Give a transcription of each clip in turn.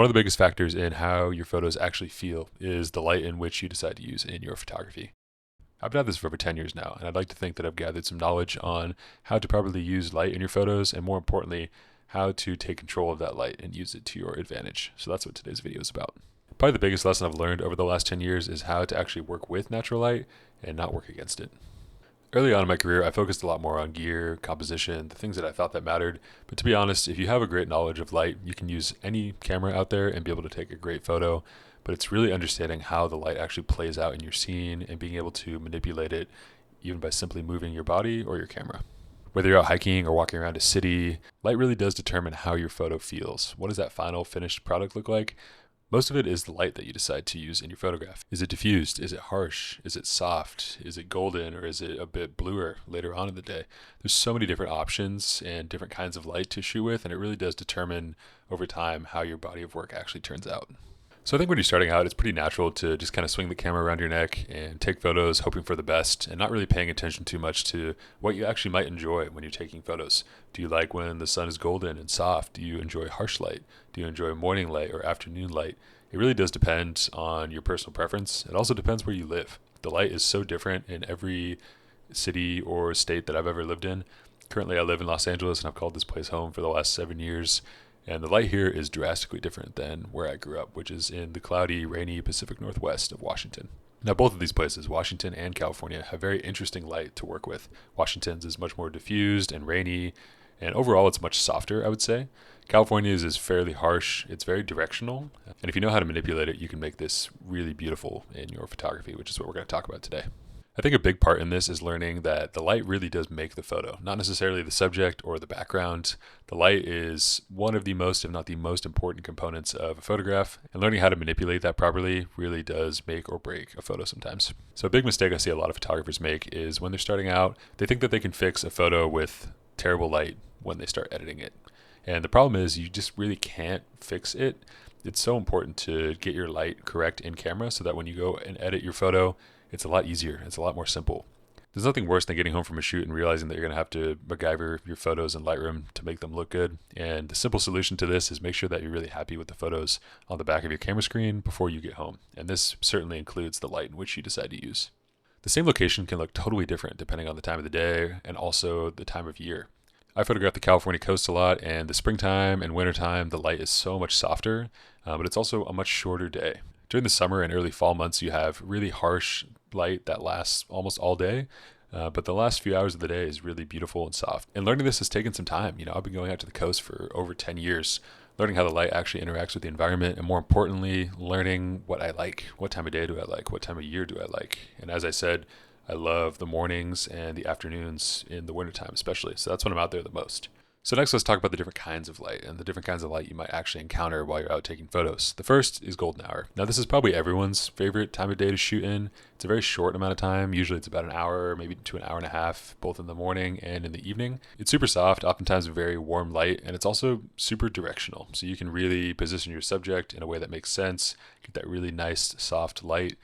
one of the biggest factors in how your photos actually feel is the light in which you decide to use in your photography. I've been at this for over 10 years now, and I'd like to think that I've gathered some knowledge on how to properly use light in your photos, and more importantly, how to take control of that light and use it to your advantage. So that's what today's video is about. Probably the biggest lesson I've learned over the last 10 years is how to actually work with natural light and not work against it. Early on in my career, I focused a lot more on gear, composition, the things that I thought that mattered. But to be honest, if you have a great knowledge of light, you can use any camera out there and be able to take a great photo. But it's really understanding how the light actually plays out in your scene and being able to manipulate it even by simply moving your body or your camera. Whether you're out hiking or walking around a city, light really does determine how your photo feels. What does that final finished product look like? Most of it is the light that you decide to use in your photograph. Is it diffused? Is it harsh? Is it soft? Is it golden? Or is it a bit bluer later on in the day? There's so many different options and different kinds of light to shoot with, and it really does determine over time how your body of work actually turns out. So I think when you're starting out, it's pretty natural to just kind of swing the camera around your neck and take photos, hoping for the best and not really paying attention too much to what you actually might enjoy when you're taking photos. Do you like when the sun is golden and soft? Do you enjoy harsh light? Do you enjoy morning light or afternoon light? It really does depend on your personal preference. It also depends where you live. The light is so different in every city or state that I've ever lived in. Currently, I live in Los Angeles, and I've called this place home for the last 7 years. And the light here is drastically different than where I grew up, which is in the cloudy, rainy Pacific Northwest of Washington. Now, both of these places, Washington and California, have very interesting light to work with. Washington's is much more diffused and rainy, and overall it's much softer, I would say. California's is fairly harsh. It's very directional. And if you know how to manipulate it, you can make this really beautiful in your photography, which is what we're going to talk about today. I think a big part in this is learning that the light really does make the photo, not necessarily the subject or the background. The light is one of the most, if not the most important components of a photograph, and learning how to manipulate that properly really does make or break a photo sometimes. So a big mistake I see a lot of photographers make is when they're starting out, they think that they can fix a photo with terrible light when they start editing it. And the problem is you just really can't fix it. It's so important to get your light correct in camera so that when you go and edit your photo, it's a lot easier. It's a lot more simple. There's nothing worse than getting home from a shoot and realizing that you're going to have to MacGyver your photos in Lightroom to make them look good. And the simple solution to this is make sure that you're really happy with the photos on the back of your camera screen before you get home. And this certainly includes the light in which you decide to use. The same location can look totally different depending on the time of the day and also the time of year. I photograph the California coast a lot, and the springtime and wintertime, the light is so much softer, but it's also a much shorter day. During the summer and early fall months, you have really harsh light that lasts almost all day, but the last few hours of the day is really beautiful and soft. And learning this has taken some time. I've been going out to the coast for over 10 years, learning how the light actually interacts with the environment, and more importantly, learning what I like. What time of day do I like? What time of year do I like? And as I said, I love the mornings and the afternoons in the wintertime especially, so that's when I'm out there the most. So next, let's talk about the different kinds of light and the different kinds of light you might actually encounter while you're out taking photos. The first is golden hour. Now, this is probably everyone's favorite time of day to shoot in. It's a very short amount of time. Usually it's about an hour, maybe to an hour and a half, both in the morning and in the evening. It's super soft, oftentimes very warm light, and it's also super directional. So you can really position your subject in a way that makes sense, get that really nice, soft light.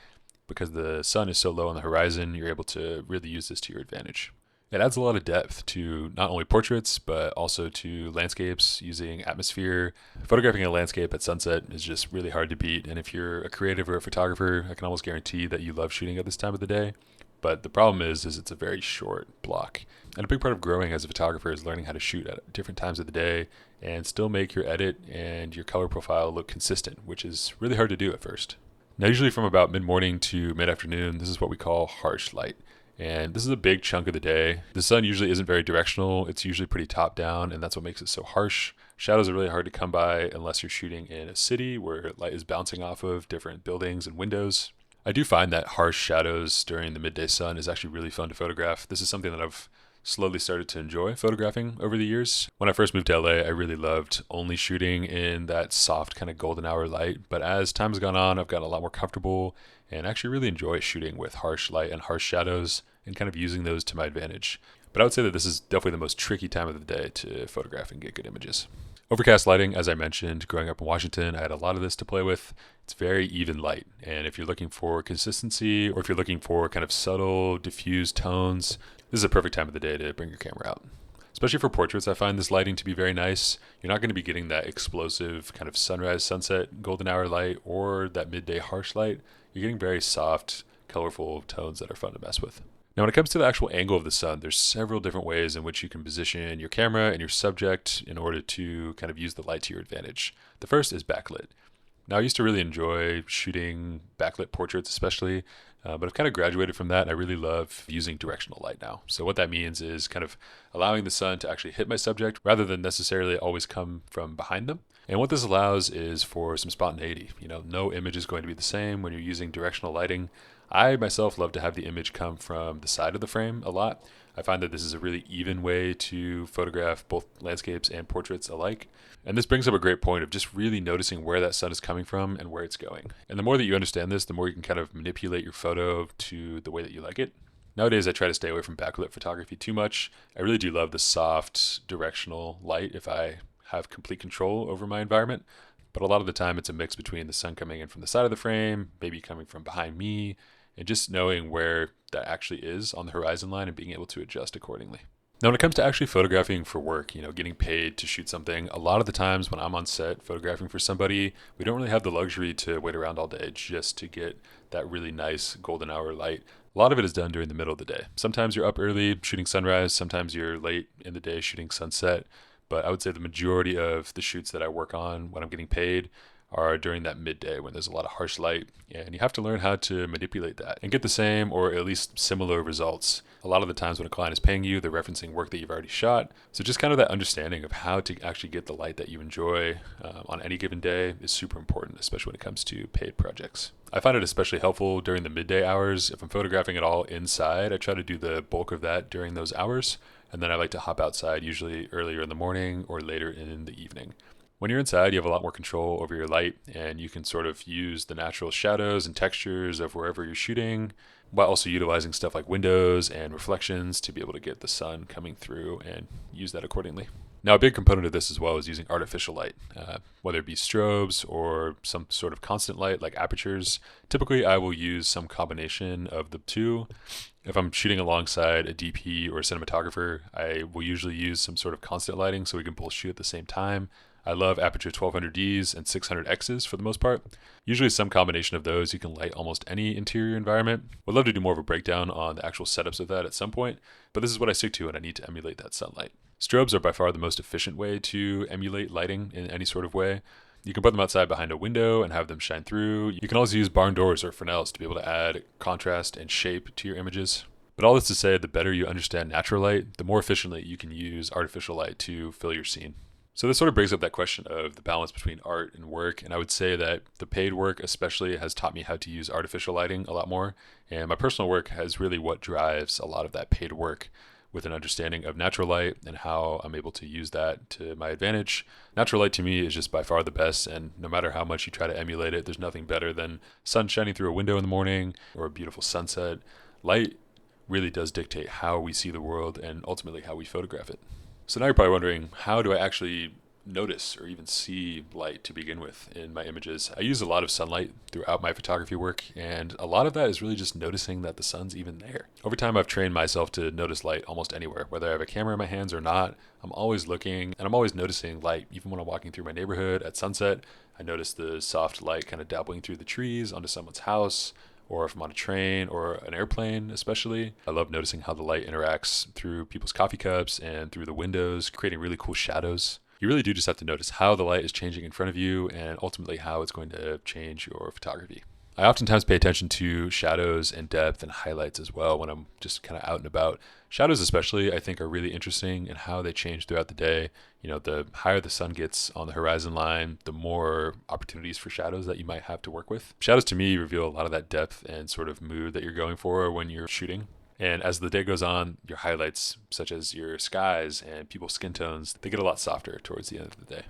Because the sun is so low on the horizon, you're able to really use this to your advantage. It adds a lot of depth to not only portraits, but also to landscapes using atmosphere. Photographing a landscape at sunset is just really hard to beat. And if you're a creative or a photographer, I can almost guarantee that you love shooting at this time of the day. But the problem is it's a very short block. And a big part of growing as a photographer is learning how to shoot at different times of the day and still make your edit and your color profile look consistent, which is really hard to do at first. Now, usually from about mid-morning to mid-afternoon, this is what we call harsh light. And this is a big chunk of the day. The sun usually isn't very directional. It's usually pretty top down, and that's what makes it so harsh. Shadows are really hard to come by unless you're shooting in a city where light is bouncing off of different buildings and windows. I do find that harsh shadows during the midday sun is actually really fun to photograph. This is something that I've slowly started to enjoy photographing over the years. When I first moved to LA, I really loved only shooting in that soft kind of golden hour light. But as time has gone on, I've gotten a lot more comfortable and actually really enjoy shooting with harsh light and harsh shadows and kind of using those to my advantage. But I would say that this is definitely the most tricky time of the day to photograph and get good images. Overcast lighting, as I mentioned, growing up in Washington, I had a lot of this to play with. It's very even light. And if you're looking for consistency or if you're looking for kind of subtle, diffused tones, this is a perfect time of the day to bring your camera out. Especially for portraits, I find this lighting to be very nice. You're not going to be getting that explosive kind of sunrise, sunset, golden hour light or that midday harsh light. You're getting very soft, colorful tones that are fun to mess with. Now, when it comes to the actual angle of the sun, there's several different ways in which you can position your camera and your subject in order to kind of use the light to your advantage. The first is backlit. Now, I used to really enjoy shooting backlit portraits, especially, but I've kind of graduated from that, and I really love using directional light now. So what that means is kind of allowing the sun to actually hit my subject rather than necessarily always come from behind them. And what this allows is for some spontaneity. No image is going to be the same when you're using directional lighting. I myself love to have the image come from the side of the frame a lot. I find that this is a really even way to photograph both landscapes and portraits alike. And this brings up a great point of just really noticing where that sun is coming from and where it's going. And the more that you understand this, the more you can kind of manipulate your photo to the way that you like it. Nowadays, I try to stay away from backlit photography too much. I really do love the soft directional light if I have complete control over my environment. But a lot of the time, it's a mix between the sun coming in from the side of the frame, maybe coming from behind me, and just knowing where that actually is on the horizon line and being able to adjust accordingly. Now, when it comes to actually photographing for work, getting paid to shoot something, a lot of the times when I'm on set photographing for somebody, we don't really have the luxury to wait around all day just to get that really nice golden hour light. A lot of it is done during the middle of the day. Sometimes you're up early shooting sunrise, sometimes you're late in the day shooting sunset, but I would say the majority of the shoots that I work on when I'm getting paid are during that midday when there's a lot of harsh light, and you have to learn how to manipulate that and get the same or at least similar results. A lot of the times when a client is paying you, they're referencing work that you've already shot. So just kind of that understanding of how to actually get the light that you enjoy on any given day is super important, especially when it comes to paid projects. I find it especially helpful during the midday hours. If I'm photographing at all inside, I try to do the bulk of that during those hours. And then I like to hop outside usually earlier in the morning or later in the evening. When you're inside, you have a lot more control over your light, and you can sort of use the natural shadows and textures of wherever you're shooting, while also utilizing stuff like windows and reflections to be able to get the sun coming through and use that accordingly. Now, a big component of this as well is using artificial light, whether it be strobes or some sort of constant light like apertures. Typically, I will use some combination of the two. If I'm shooting alongside a DP or a cinematographer, I will usually use some sort of constant lighting so we can both shoot at the same time. I love aperture 1200Ds and 600Xs for the most part. Usually some combination of those, you can light almost any interior environment. Would love to do more of a breakdown on the actual setups of that at some point, but this is what I stick to when I need to emulate that sunlight. Strobes are by far the most efficient way to emulate lighting in any sort of way. You can put them outside behind a window and have them shine through. You can also use barn doors or Fresnels to be able to add contrast and shape to your images. But all this to say, the better you understand natural light, the more efficiently you can use artificial light to fill your scene. So this sort of brings up that question of the balance between art and work. And I would say that the paid work especially has taught me how to use artificial lighting a lot more. And my personal work has really what drives a lot of that paid work, with an understanding of natural light and how I'm able to use that to my advantage. Natural light to me is just by far the best, and no matter how much you try to emulate it, there's nothing better than sun shining through a window in the morning or a beautiful sunset. Light really does dictate how we see the world and ultimately how we photograph it. So now you're probably wondering, how do I actually notice or even see light to begin with in my images? I use a lot of sunlight throughout my photography work, and a lot of that is really just noticing that the sun's even there. Over time, I've trained myself to notice light almost anywhere, whether I have a camera in my hands or not. I'm always looking and I'm always noticing light. Even when I'm walking through my neighborhood at sunset, I notice the soft light kind of dabbling through the trees onto someone's house, or if I'm on a train or an airplane especially. I love noticing how the light interacts through people's coffee cups and through the windows, creating really cool shadows. You really do just have to notice how the light is changing in front of you and ultimately how it's going to change your photography. I oftentimes pay attention to shadows and depth and highlights as well when I'm just kind of out and about. Shadows especially, I think, are really interesting in how they change throughout the day. The higher the sun gets on the horizon line, the more opportunities for shadows that you might have to work with. Shadows to me reveal a lot of that depth and sort of mood that you're going for when you're shooting. And as the day goes on, your highlights, such as your skies and people's skin tones, they get a lot softer towards the end of the day.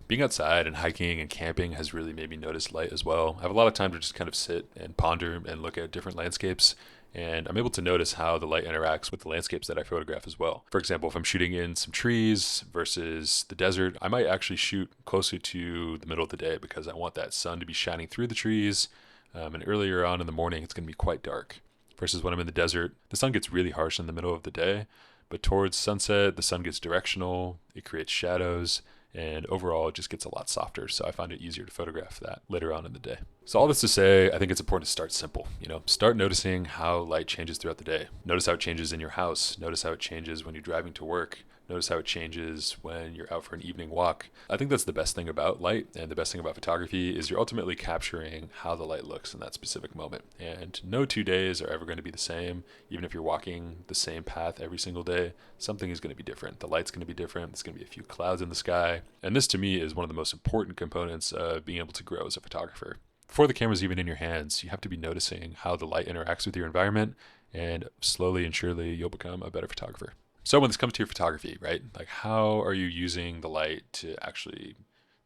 Being outside and hiking and camping has really made me notice light as well. I have a lot of time to just kind of sit and ponder and look at different landscapes, and I'm able to notice how the light interacts with the landscapes that I photograph as well. For example, if I'm shooting in some trees versus the desert, I might actually shoot closer to the middle of the day because I want that sun to be shining through the trees, and earlier on in the morning, it's going to be quite dark. Versus when I'm in the desert, the sun gets really harsh in the middle of the day, But towards sunset, the sun gets directional, it creates shadows, and overall it just gets a lot softer. So I find it easier to photograph that later on in the day. So all this to say, I think it's important to start simple. Start noticing how light changes throughout the day. Notice how it changes in your house. Notice how it changes when you're driving to work. Notice how it changes when you're out for an evening walk. I think that's the best thing about light, and the best thing about photography is you're ultimately capturing how the light looks in that specific moment. And no 2 days are ever going to be the same. Even if you're walking the same path every single day, something is going to be different. The light's going to be different. There's going to be a few clouds in the sky. And this to me is one of the most important components of being able to grow as a photographer. Before the camera's even in your hands, you have to be noticing how the light interacts with your environment, and slowly and surely you'll become a better photographer. So when this comes to your photography, right? Like, how are you using the light to actually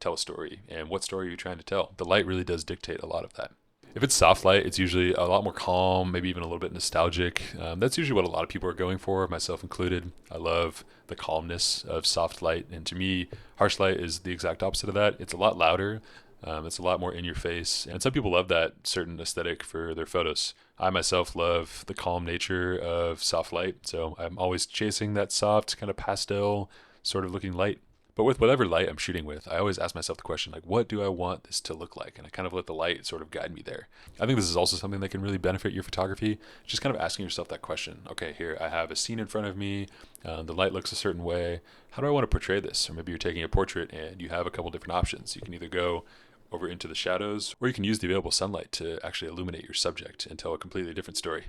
tell a story, and what story are you trying to tell? The light really does dictate a lot of that. If it's soft light, it's usually a lot more calm, maybe even a little bit nostalgic. That's usually what a lot of people are going for, myself included. I love the calmness of soft light, and to me, harsh light is the exact opposite of that. It's a lot louder. It's a lot more in your face, and some people love that certain aesthetic for their photos. I myself love the calm nature of soft light, so I'm always chasing that soft kind of pastel sort of looking light. But with whatever light I'm shooting with, I always ask myself the question, like, what do I want this to look like? And I kind of let the light sort of guide me there. I think this is also something that can really benefit your photography. Just kind of asking yourself that question. Okay, here I have a scene in front of me. The light looks a certain way. How do I want to portray this? Or maybe you're taking a portrait and you have a couple different options. You can either go over into the shadows, or you can use the available sunlight to actually illuminate your subject and tell a completely different story.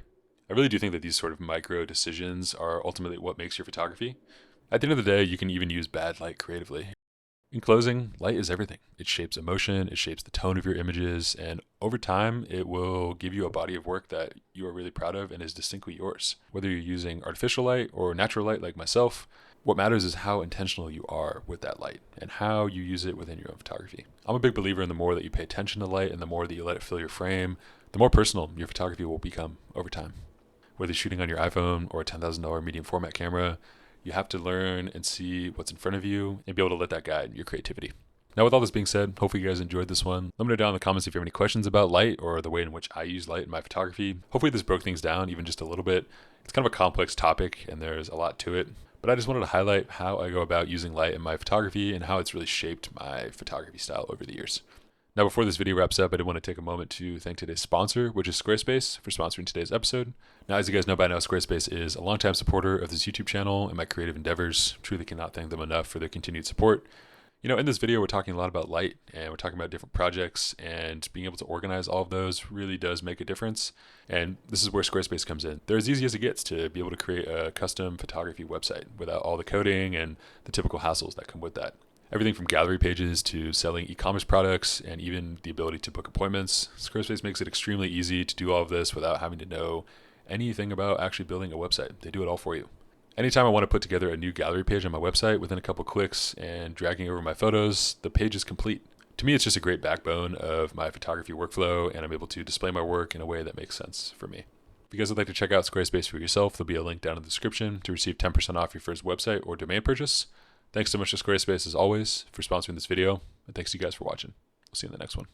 I really do think that these sort of micro decisions are ultimately what makes your photography. At the end of the day, you can even use bad light creatively. In closing, light is everything. It shapes emotion, it shapes the tone of your images, and over time, it will give you a body of work that you are really proud of and is distinctly yours. Whether you're using artificial light or natural light like myself, what matters is how intentional you are with that light and how you use it within your own photography. I'm a big believer in the more that you pay attention to light and the more that you let it fill your frame, the more personal your photography will become over time. Whether you're shooting on your iPhone or a $10,000 medium format camera, you have to learn and see what's in front of you and be able to let that guide your creativity. Now, with all this being said, hopefully you guys enjoyed this one. Let me know down in the comments if you have any questions about light or the way in which I use light in my photography. Hopefully this broke things down even just a little bit. It's kind of a complex topic and there's a lot to it, but I just wanted to highlight how I go about using light in my photography and how it's really shaped my photography style over the years. Now, before this video wraps up, I did want to take a moment to thank today's sponsor, which is Squarespace, for sponsoring today's episode. Now, as you guys know by now, Squarespace is a longtime supporter of this YouTube channel and my creative endeavors. Truly cannot thank them enough for their continued support. In this video, we're talking a lot about light and we're talking about different projects, and being able to organize all of those really does make a difference. And this is where Squarespace comes in. They're as easy as it gets to be able to create a custom photography website without all the coding and the typical hassles that come with that. Everything from gallery pages to selling e-commerce products and even the ability to book appointments. Squarespace makes it extremely easy to do all of this without having to know anything about actually building a website. They do it all for you. Anytime I want to put together a new gallery page on my website, within a couple clicks and dragging over my photos, the page is complete. To me, it's just a great backbone of my photography workflow, and I'm able to display my work in a way that makes sense for me. If you guys would like to check out Squarespace for yourself, there'll be a link down in the description to receive 10% off your first website or domain purchase. Thanks so much to Squarespace, as always, for sponsoring this video, and thanks to you guys for watching. We'll see you in the next one.